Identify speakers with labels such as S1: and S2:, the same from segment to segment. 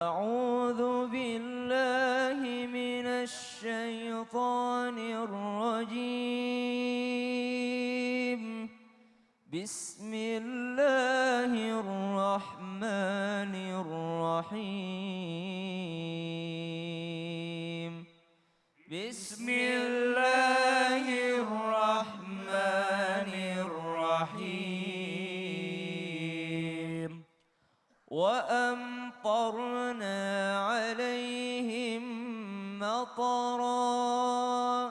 S1: أعوذ بالله من الشيطان الرجيم. بسم الله الرحمن الرحيم. بسم الله الرحمن الرحيم. وأمطرنا عليهم مطرا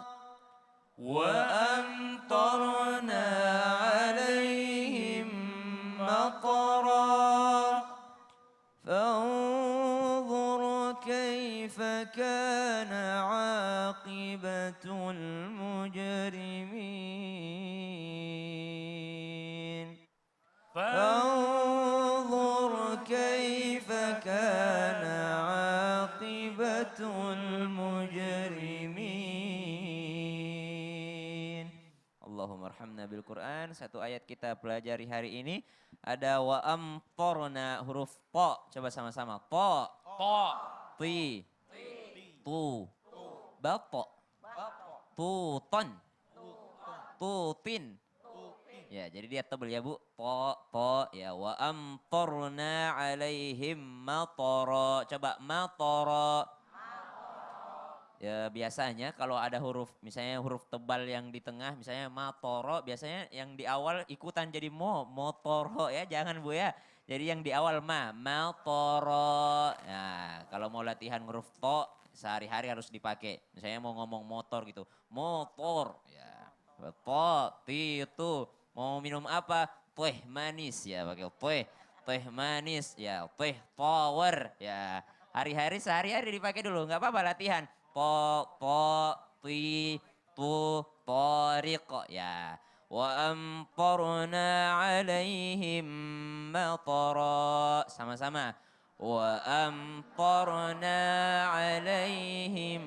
S1: وأمطرنا عليهم مطرا فانظر كيف كان عاقبة المجرمين. فانظر كيف كان عاقبة المجرمين. Allahumma arhamna bil Quran. Satu ayat kita pelajari hari ini ada wa amtorna, huruf po. Coba sama-sama. Po. Ti. Tu. Bapo. Tuton. Tutin. Ya, jadi dia tebal ya Bu. Po ya, wa amtorna alaihim matara. Coba matara. Ya biasanya kalau ada huruf, misalnya huruf tebal yang di tengah, misalnya matoro, biasanya yang di awal ikutan jadi motoro ya, jangan Bu ya. Jadi yang di awal matoro. Nah, kalau mau latihan huruf to, sehari-hari harus dipakai. Misalnya mau ngomong motor gitu, motor. Ya, to, ti itu. Mau minum apa? Teh manis ya, pakai teh manis ya, teh power ya. Hari-hari sehari-hari dipakai dulu, nggak apa-apa latihan. Ti, tu, tariq ya. Wa amtarna alaihim matara. Sama-sama. Wa amtarna alaihim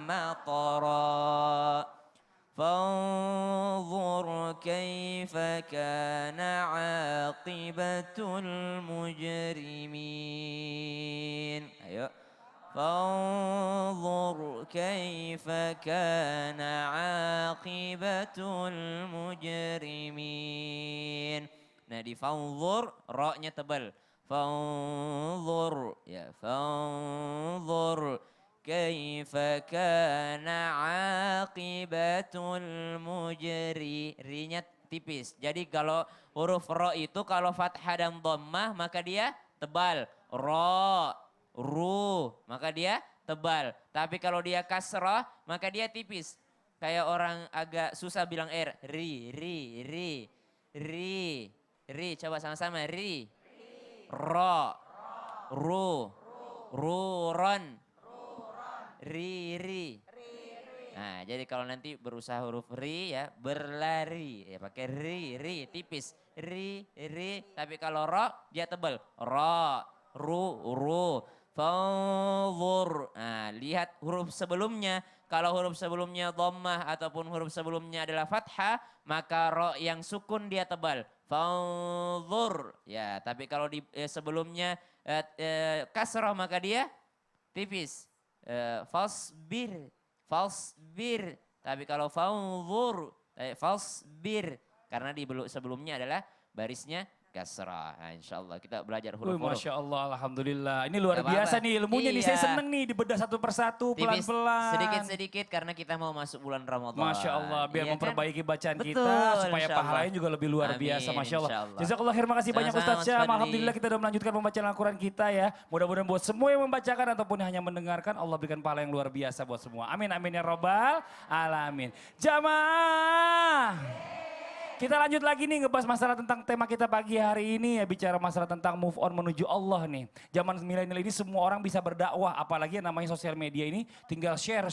S1: matara. فانظر كيف كان عاقبة المجرمين. Ayo. فانظر كيف كان عاقبة المجرمين. Nah di fanzur ra-nya tebal. Fanzur ya, fanzur kaifa kana aqibatul rinya tipis. Jadi kalau huruf ra itu kalau fathah dan dhammah maka dia tebal. Ra, ru, maka dia tebal. Tapi kalau dia kasrah maka dia tipis. Kayak orang agak susah bilang ri. Coba sama-sama ri. Ra, ru, ruron. Ri. Nah, jadi kalau nanti berusaha huruf ri ya, berlari ya pakai ri, tipis. Ri, tapi kalau ro dia tebal. Ro, ru. Fanzur. Nah, lihat huruf sebelumnya. Kalau huruf sebelumnya dhammah ataupun huruf sebelumnya adalah fathah, maka ro yang sukun dia tebal. Fanzur. Ya, tapi kalau di sebelumnya kasrah maka dia tipis. Fasbir. Tapi kalau fanzur, fasbir. Karena di sebelumnya adalah barisnya kasrah. Nah, insya Allah kita belajar huruf-huruf.
S2: Masya Allah, Alhamdulillah. Ini luar biasa nih ilmunya nih. Saya seneng nih dibedah satu persatu pelan-pelan.
S1: Sedikit-sedikit karena kita mau masuk bulan Ramadan.
S2: Masya Allah, biar memperbaiki bacaan kita supaya pahalanya juga lebih luar biasa. Masya Allah. Jazakallah khair, makasih banyak Ustaz Syam. Alhamdulillah kita udah melanjutkan pembacaan Al-Quran kita ya. Mudah-mudahan buat semua yang membacakan ataupun hanya mendengarkan, Allah berikan pahala yang luar biasa buat semua. Amin, amin ya robbal alamin. Jamaah. Kita lanjut lagi nih ngebahas masalah tentang tema kita pagi hari ini ya, bicara masalah tentang move on menuju Allah nih. Zaman milenial ini semua orang bisa berdakwah, apalagi yang namanya sosial media ini tinggal share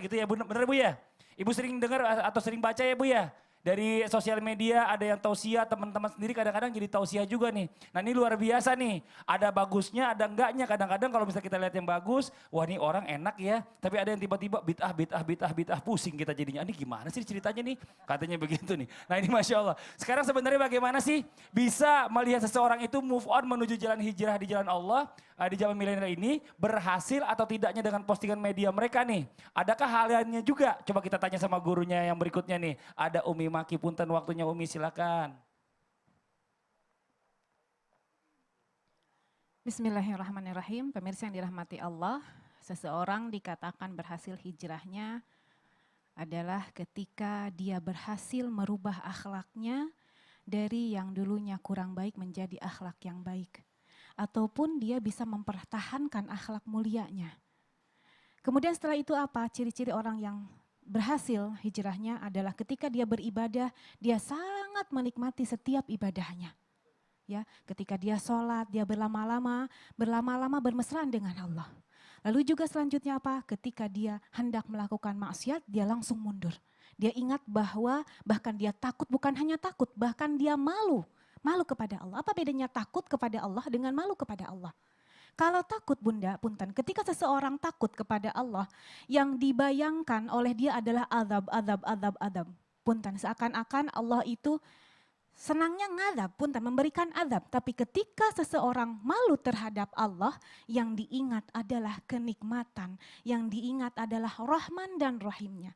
S2: gitu ya, bener Bu ya? Ibu sering dengar atau sering baca ya Bu ya? dari sosial media ada yang tausiah, teman-teman sendiri kadang-kadang jadi tausiah juga nih. Nah ini luar biasa nih, ada bagusnya, ada enggaknya. Kadang-kadang kalau misalnya kita lihat yang bagus, wah ini orang enak ya. Tapi ada yang tiba-tiba bid'ah, pusing kita jadinya. Ini gimana sih ceritanya nih? Katanya begitu nih. Nah ini Masya Allah. Sekarang sebenarnya bagaimana sih bisa melihat seseorang itu move on menuju jalan hijrah di jalan Allah, di zaman milenial ini, berhasil atau tidaknya dengan postingan media mereka nih? Adakah halnya juga? Coba kita tanya sama gurunya yang berikutnya nih. Ada Umi Maki, punten waktunya Umi, silakan.
S3: Bismillahirrahmanirrahim. Pemirsa yang dirahmati Allah, seseorang dikatakan berhasil hijrahnya adalah ketika dia berhasil merubah akhlaknya dari yang dulunya kurang baik menjadi akhlak yang baik. Ataupun dia bisa mempertahankan akhlak mulianya. Kemudian setelah itu apa? Ciri-ciri orang yang berhasil hijrahnya adalah ketika dia beribadah, dia sangat menikmati setiap ibadahnya. Ya, ketika dia sholat, dia berlama-lama bermesraan dengan Allah. Lalu juga selanjutnya apa? Ketika dia hendak melakukan maksiat, dia langsung mundur. Dia ingat bahwa bahkan dia takut, bukan hanya takut, bahkan dia malu kepada Allah. Apa bedanya takut kepada Allah dengan malu kepada Allah? Kalau takut Bunda, punten, ketika seseorang takut kepada Allah, yang dibayangkan oleh dia adalah azab. Punten, seakan-akan Allah itu senangnya ngadab, punten, memberikan azab. Tapi ketika seseorang malu terhadap Allah, yang diingat adalah kenikmatan, yang diingat adalah Rahman dan Rahimnya.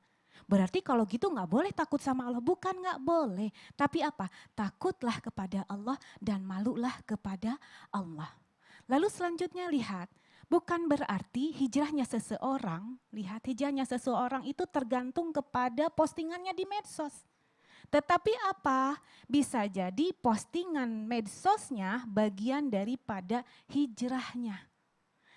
S3: Berarti kalau gitu gak boleh takut sama Allah, bukan gak boleh. Tapi apa? Takutlah kepada Allah dan malulah kepada Allah. Lalu selanjutnya lihat, bukan berarti hijrahnya seseorang itu tergantung kepada postingannya di medsos. Tetapi apa? Bisa jadi postingan medsosnya bagian daripada hijrahnya.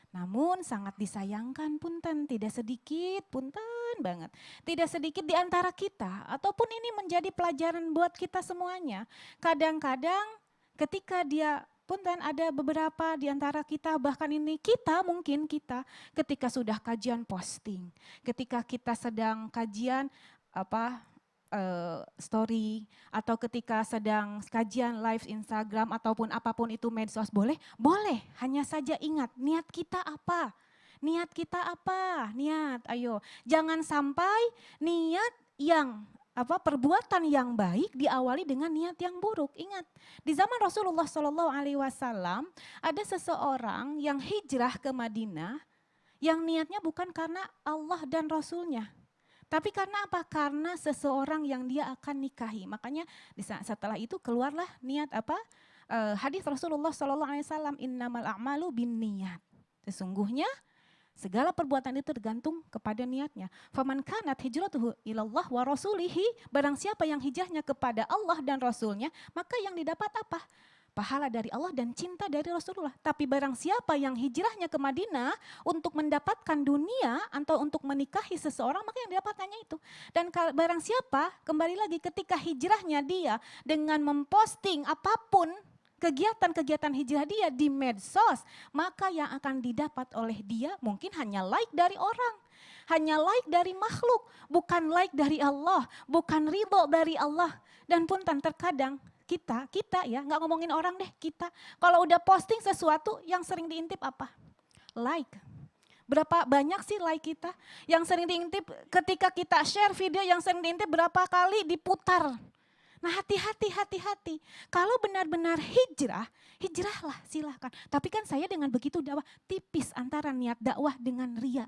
S3: Namun sangat disayangkan punten, tidak sedikit, punten banget. Tidak sedikit di antara kita, ataupun ini menjadi pelajaran buat kita semuanya. Kadang-kadang ketika dia, punten, ada beberapa di antara kita, bahkan ini mungkin kita ketika sudah kajian posting, ketika kita sedang kajian story, atau ketika sedang kajian live Instagram ataupun apapun itu medsos, boleh, hanya saja ingat niat kita apa, ayo jangan sampai niat yang perbuatan yang baik diawali dengan niat yang buruk. Ingat, di zaman Rasulullah SAW ada seseorang yang hijrah ke Madinah yang niatnya bukan karena Allah dan Rasulnya. Tapi karena apa? Karena seseorang yang dia akan nikahi. Makanya setelah itu keluarlah niat hadis Rasulullah SAW, innamal a'malu binniyat. Sesungguhnya segala perbuatan itu tergantung kepada niatnya. Faman kanat hijratuhu ilallah wa rasulihi, barang siapa yang hijrahnya kepada Allah dan Rasulnya, maka yang didapat apa? Pahala dari Allah dan cinta dari Rasulullah. Tapi barang siapa yang hijrahnya ke Madinah untuk mendapatkan dunia atau untuk menikahi seseorang, maka yang didapat hanya itu. Dan barang siapa, kembali lagi, ketika hijrahnya dia dengan memposting apapun kegiatan-kegiatan hijrah dia di medsos, maka yang akan didapat oleh dia mungkin hanya like dari orang, hanya like dari makhluk, bukan like dari Allah, bukan ridho dari Allah. Dan punten, terkadang kita ya, nggak ngomongin orang deh, kita kalau udah posting sesuatu yang sering diintip apa? Like. Berapa banyak sih like kita? Yang sering diintip ketika kita share video, yang sering diintip berapa kali diputar. Nah hati-hati. Kalau benar-benar hijrahlah silahkan. Tapi kan saya dengan begitu dakwah, tipis antara niat dakwah dengan ria.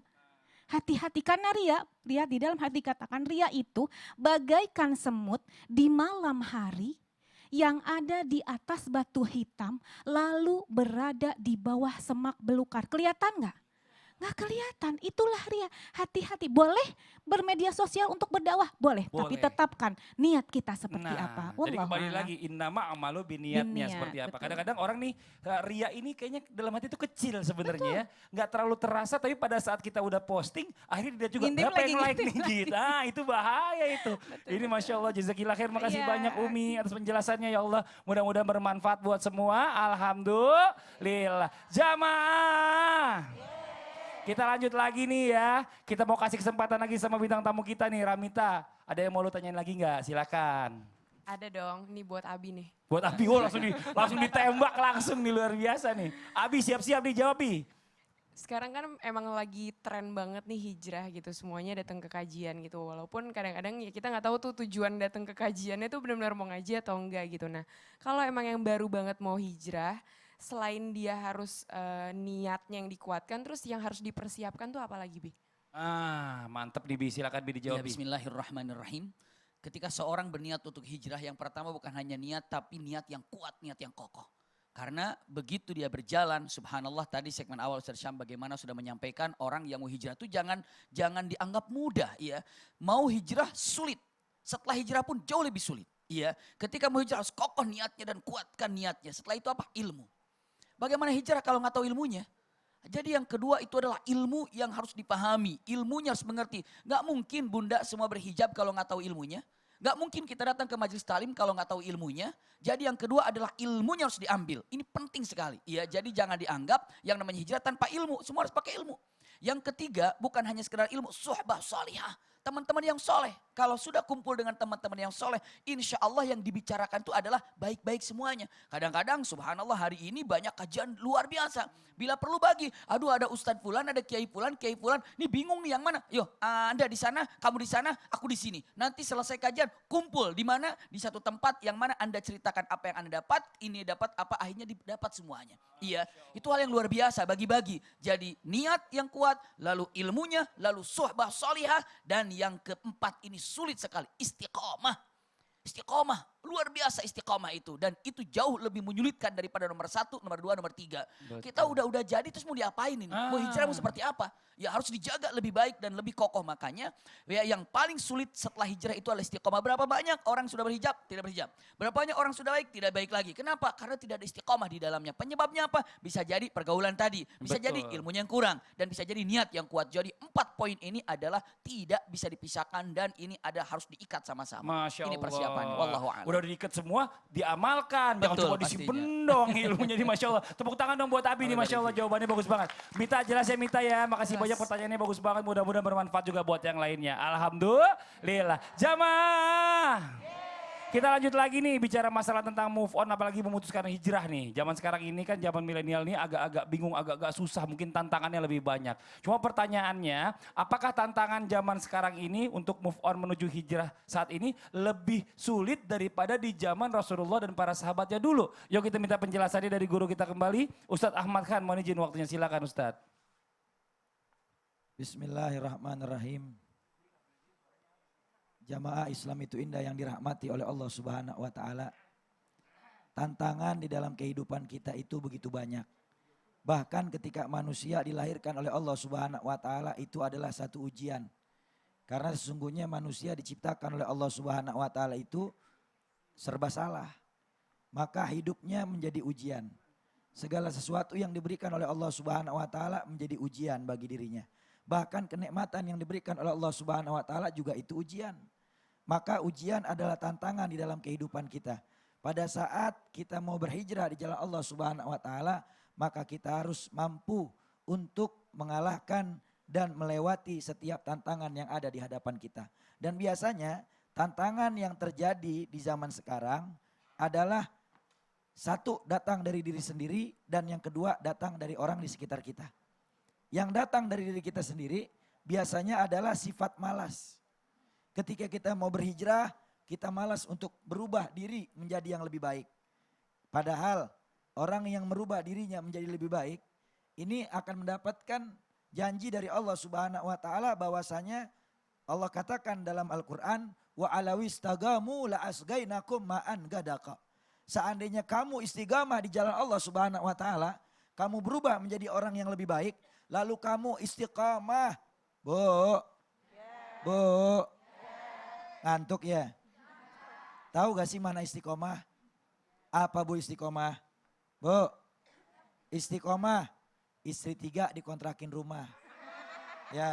S3: Hati-hati, karena ria di dalam hati katakan, ria itu bagaikan semut di malam hari yang ada di atas batu hitam lalu berada di bawah semak belukar. Kelihatan nggak? Nggak kelihatan, itulah ria. Hati-hati, boleh bermedia sosial untuk berdakwah? Boleh. Tapi tetapkan niat kita seperti apa.
S2: Jadi kembali lagi, innama amalu biniatnya seperti apa. Kadang-kadang orang nih, ria ini kayaknya dalam hati itu kecil sebenarnya ya. Nggak terlalu terasa, tapi pada saat kita udah posting, akhirnya dia juga berapa yang like nih gitu. Itu bahaya itu. Ini Masya Allah, jazakillah khair, makasih banyak Umi atas penjelasannya ya Allah. Mudah-mudahan bermanfaat buat semua, alhamdulillah. Jamaah. Kita lanjut lagi nih ya. Kita mau kasih kesempatan lagi sama bintang tamu kita nih, Ramita. Ada yang mau lu tanyain lagi nggak? Silakan.
S4: Ada dong, ini buat Abi nih.
S2: Buat Abi, oh langsung ditembak langsung nih, luar biasa nih. Abi siap-siap dijawab, Bi.
S4: Sekarang kan emang lagi tren banget nih hijrah gitu, semuanya datang ke kajian gitu. Walaupun kadang-kadang ya kita nggak tahu tuh tujuan datang ke kajiannya tuh benar-benar mau ngaji atau enggak gitu. Nah, kalau emang yang baru banget mau hijrah, selain dia harus niatnya yang dikuatkan, terus yang harus dipersiapkan tuh apa lagi, Bi?
S2: Mantep nih, Bi. Silakan Bi dijawab,
S5: Ya,
S2: Bi.
S5: bismillahirrahmanirrahim. Ketika seorang berniat untuk hijrah, yang pertama bukan hanya niat, tapi niat yang kuat, niat yang kokoh. Karena begitu dia berjalan, subhanallah tadi segmen awal Ustaz Syam bagaimana sudah menyampaikan orang yang mau hijrah itu jangan dianggap mudah, ya. Mau hijrah sulit, setelah hijrah pun jauh lebih sulit, ya. Ketika mau hijrah harus kokoh niatnya dan kuatkan niatnya. Setelah itu apa? Ilmu. Bagaimana hijrah kalau nggak tahu ilmunya? Jadi yang kedua itu adalah ilmu yang harus dipahami. Ilmunya harus mengerti. Nggak mungkin bunda semua berhijab kalau nggak tahu ilmunya. Nggak mungkin kita datang ke majelis talim kalau nggak tahu ilmunya. Jadi yang kedua adalah ilmunya harus diambil. Ini penting sekali. Ya, jadi jangan dianggap yang namanya hijrah tanpa ilmu. Semua harus pakai ilmu. Yang ketiga bukan hanya sekedar ilmu, suhbah salihah. Teman-teman yang soleh. Kalau sudah kumpul dengan teman-teman yang soleh, insya Allah yang dibicarakan itu adalah baik-baik semuanya. Kadang-kadang subhanallah hari ini banyak kajian luar biasa. Bila perlu bagi, aduh ada Ustadz Fulan, ada Kiai Fulan, ini bingung nih yang mana. Yo, Anda di sana, kamu di sana, aku di sini. Nanti selesai kajian, kumpul di mana? Di satu tempat yang mana Anda ceritakan apa yang Anda dapat, ini dapat apa, akhirnya didapat semuanya. Iya, itu hal yang luar biasa, bagi-bagi. Jadi niat yang kuat, lalu ilmunya, lalu suhbah salihah, dan yang keempat ini sulit sekali, istiqomah. Istiqomah, luar biasa istiqomah itu. Dan itu jauh lebih menyulitkan daripada nomor 1, nomor 2, nomor 3. Kita udah jadi terus mau diapain ini? Mau hijrah mau seperti apa? Ya harus dijaga lebih baik dan lebih kokoh. Makanya ya yang paling sulit setelah hijrah itu adalah istiqomah. Berapa banyak orang sudah berhijab, tidak berhijab. Berapa banyak orang sudah baik, tidak baik lagi. Kenapa? Karena tidak ada istiqomah di dalamnya. Penyebabnya apa? Bisa jadi pergaulan tadi. Bisa jadi ilmunya yang kurang. Dan bisa jadi niat yang kuat. Jadi 4 poin ini adalah tidak bisa dipisahkan dan ini ada harus diikat sama-sama.
S2: Masya Allah.
S5: Ini persiapannya. Wallahu a'lam.
S2: Udah diikat semua, diamalkan. Jangan
S5: Betul,
S2: cuma
S5: pastinya.
S2: disimpen dong ilmunya di Masya Allah. Tepuk tangan dong buat Abi nih, Masya Allah jawabannya bagus banget. Mita jelas ya Mita ya, makasih banyak pertanyaannya bagus banget. Mudah-mudahan bermanfaat juga buat yang lainnya. Alhamdulillah. Jamaah. Kita lanjut lagi nih bicara masalah tentang move on apalagi memutuskan hijrah nih. Zaman sekarang ini kan zaman milenial nih agak-agak bingung, agak-agak susah. Mungkin tantangannya lebih banyak. Cuma pertanyaannya apakah tantangan zaman sekarang ini untuk move on menuju hijrah saat ini lebih sulit daripada di zaman Rasulullah dan para sahabatnya dulu? Yuk kita minta penjelasannya dari guru kita kembali. Ustadz Ahmad Khan, mohon izin waktunya, silakan Ustadz.
S6: Bismillahirrahmanirrahim. Jamaah Islam itu indah yang dirahmati oleh Allah Subhanahu wa taala. Tantangan di dalam kehidupan kita itu begitu banyak. Bahkan ketika manusia dilahirkan oleh Allah Subhanahu wa taala itu adalah satu ujian. Karena sesungguhnya manusia diciptakan oleh Allah Subhanahu wa taala itu serba salah. Maka hidupnya menjadi ujian. Segala sesuatu yang diberikan oleh Allah Subhanahu wa taala menjadi ujian bagi dirinya. Bahkan kenikmatan yang diberikan oleh Allah Subhanahu wa taala juga itu ujian. Maka ujian adalah tantangan di dalam kehidupan kita. Pada saat kita mau berhijrah di jalan Allah Subhanahu wa taala, maka kita harus mampu untuk mengalahkan dan melewati setiap tantangan yang ada di hadapan kita. Dan biasanya tantangan yang terjadi di zaman sekarang adalah satu datang dari diri sendiri dan yang kedua datang dari orang di sekitar kita. Yang datang dari diri kita sendiri biasanya adalah sifat malas. Ketika kita mau berhijrah, kita malas untuk berubah diri menjadi yang lebih baik. Padahal orang yang merubah dirinya menjadi lebih baik, ini akan mendapatkan janji dari Allah Subhanahu wa taala bahwasanya Allah katakan dalam Al-Qur'an, wa alawistagamu la asgainakum ma'an gadaka. Seandainya kamu istiqamah di jalan Allah Subhanahu wa taala, kamu berubah menjadi orang yang lebih baik, lalu kamu istiqamah. Bu. Ngantuk ya? Tahu gak sih mana istiqomah? Apa Bu istiqomah? Bu, istiqomah, istri 3 dikontrakin rumah. Ya,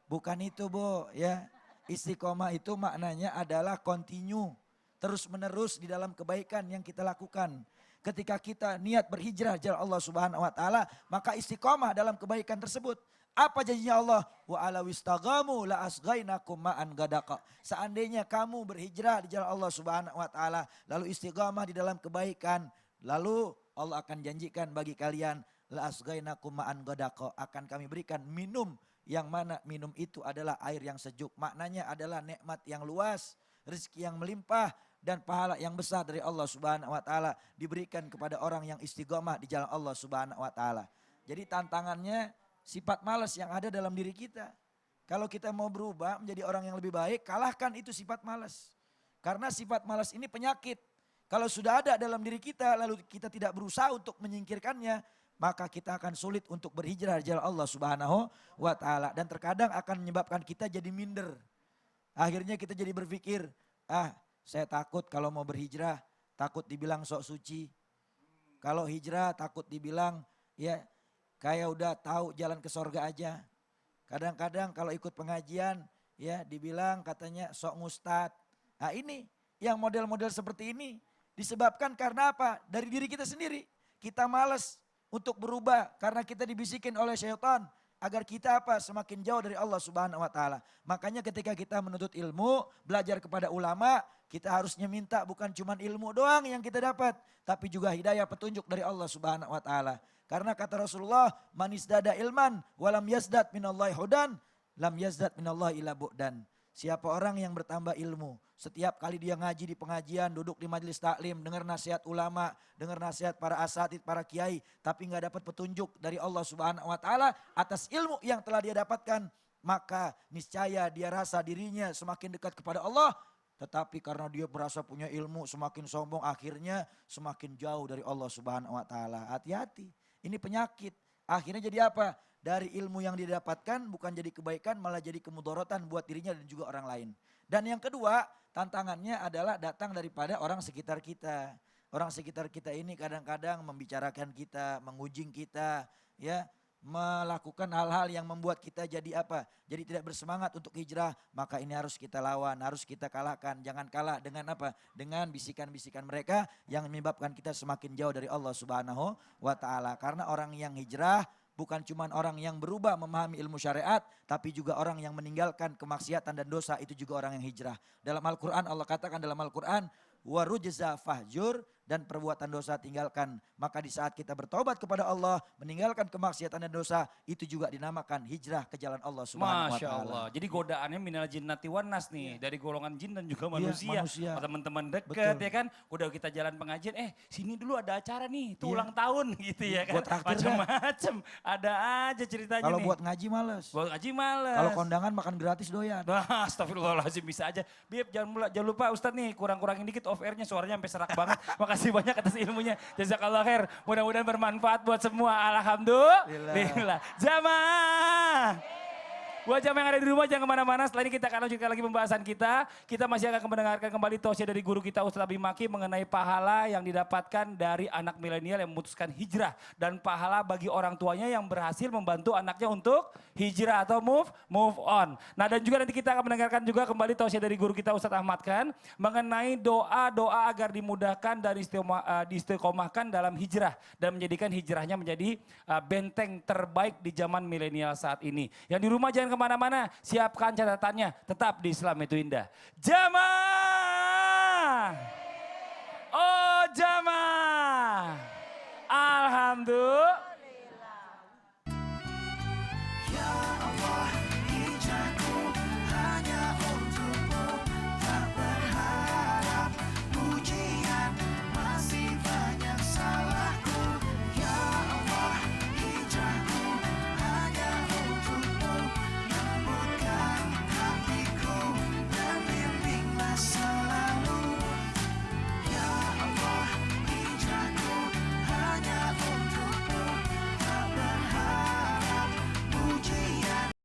S6: bukan itu Bu ya. Istiqomah itu maknanya adalah continue, terus menerus di dalam kebaikan yang kita lakukan. ketika kita niat berhijrah jalan Allah Subhanahu wa taala, maka istiqomah dalam kebaikan tersebut. Apa janjinya Allah? Wa ala wistagamu la asghainakum ma'an gadaqa. Seandainya kamu berhijrah di jalan Allah Subhanahu wa taala, lalu istiqamah di dalam kebaikan, lalu Allah akan janjikan bagi kalian la asghainakum ma'an gadaqa, akan kami berikan minum yang mana minum itu adalah air yang sejuk. Maknanya adalah nikmat yang luas, rezeki yang melimpah dan pahala yang besar dari Allah Subhanahu wa taala diberikan kepada orang yang istiqamah di jalan Allah Subhanahu wa taala. Jadi tantangannya sifat malas yang ada dalam diri kita. Kalau kita mau berubah menjadi orang yang lebih baik, kalahkan itu sifat malas. Karena sifat malas ini penyakit. Kalau sudah ada dalam diri kita lalu kita tidak berusaha untuk menyingkirkannya, maka kita akan sulit untuk berhijrah di jalan Allah Subhanahu wa taala dan terkadang akan menyebabkan kita jadi minder. Akhirnya kita jadi berpikir, saya takut kalau mau berhijrah, takut dibilang sok suci. Kalau hijrah takut dibilang ya kayak udah tahu jalan ke sorga aja. Kadang-kadang kalau ikut pengajian ya dibilang katanya sok ngustad. Nah ini yang model-model seperti ini disebabkan karena apa? Dari diri kita sendiri. Kita malas untuk berubah karena kita dibisikin oleh syaitan agar kita apa? Semakin jauh dari Allah Subhanahu wa taala. Makanya ketika kita menuntut ilmu, belajar kepada ulama, kita harusnya minta bukan cuma ilmu doang yang kita dapat, tapi juga hidayah petunjuk dari Allah Subhanahu wa taala. Karena kata Rasulullah, manis dada ilman walam yazdad minallahi hudan, lam yazdad minallahi ila bu'dan. Siapa orang yang bertambah ilmu, setiap kali dia ngaji di pengajian, duduk di majelis taklim, dengar nasihat ulama, dengar nasihat para asatid, para kiai, tapi nggak dapat petunjuk dari Allah Subhanahu wa taala atas ilmu yang telah dia dapatkan, maka niscaya dia rasa dirinya semakin dekat kepada Allah, tetapi karena dia merasa punya ilmu semakin sombong, akhirnya semakin jauh dari Allah Subhanahu wa taala. Hati-hati. Ini penyakit. Akhirnya jadi apa? Dari ilmu yang didapatkan bukan jadi kebaikan, malah jadi kemudorotan buat dirinya dan juga orang lain. Dan yang kedua, tantangannya adalah datang daripada orang sekitar kita. Orang sekitar kita ini kadang-kadang membicarakan kita, mengujing kita, ya, melakukan hal-hal yang membuat kita jadi apa? Jadi tidak bersemangat untuk hijrah, maka ini harus kita lawan, harus kita kalahkan. Jangan kalah dengan apa? Dengan bisikan-bisikan mereka yang menyebabkan kita semakin jauh dari Allah Subhanahu wa taala. Karena orang yang hijrah bukan cuma orang yang berubah memahami ilmu syariat, tapi juga orang yang meninggalkan kemaksiatan dan dosa, itu juga orang yang hijrah. Dalam Al-Quran Allah katakan dalam Al-Quran, warujza fahjur, dan perbuatan dosa tinggalkan. Maka di saat kita bertobat kepada Allah, meninggalkan kemaksiatan dan dosa, itu juga dinamakan hijrah ke jalan Allah Subhanahu wa
S2: Masya
S6: taala.
S2: Allah. Jadi godaannya minal jinnati wan nas nih, dari golongan jin dan juga manusia.
S6: manusia.
S2: Teman-teman dekat
S6: Betul.
S2: ya kan, udah kita jalan pengajian, sini dulu ada acara nih, itu
S6: Iya.
S2: ulang tahun gitu ya kan.
S6: Buat traktir dah.
S2: Macam-macam, ada aja ceritanya
S6: Kalau
S2: nih.
S6: buat ngaji males.
S2: Buat ngaji males.
S6: Kalau kondangan makan gratis doyan.
S2: Nah, astagfirullahaladzim, bisa aja. Bib, jangan lupa Ustadz nih, kurang-kurangin dikit off airnya, suaranya sampai serak banget. Makasih banyak atas ilmunya. Jazakallah khair. Mudah-mudahan bermanfaat buat semua. Alhamdulillah. Jamaah. Buat jamaah yang ada di rumah jangan kemana-mana. Setelah ini kita akan lanjutkan lagi pembahasan kita. Kita masih akan mendengarkan kembali tausiah dari guru kita Ustadz Abi Maki mengenai pahala yang didapatkan dari anak milenial yang memutuskan hijrah. Dan pahala bagi orang tuanya yang berhasil membantu anaknya untuk hijrah atau move on. Nah dan juga nanti kita akan mendengarkan juga kembali tausiah dari guru kita Ustadz Ahmad Khan mengenai doa-doa agar dimudahkan dan diistiqomahkan dalam hijrah. Dan menjadikan hijrahnya menjadi benteng terbaik di zaman milenial saat ini. Yang di rumah jangan kemana-mana, siapkan catatannya, tetap di Islam itu indah. Jamaah! Oh jamaah! Alhamdulillah.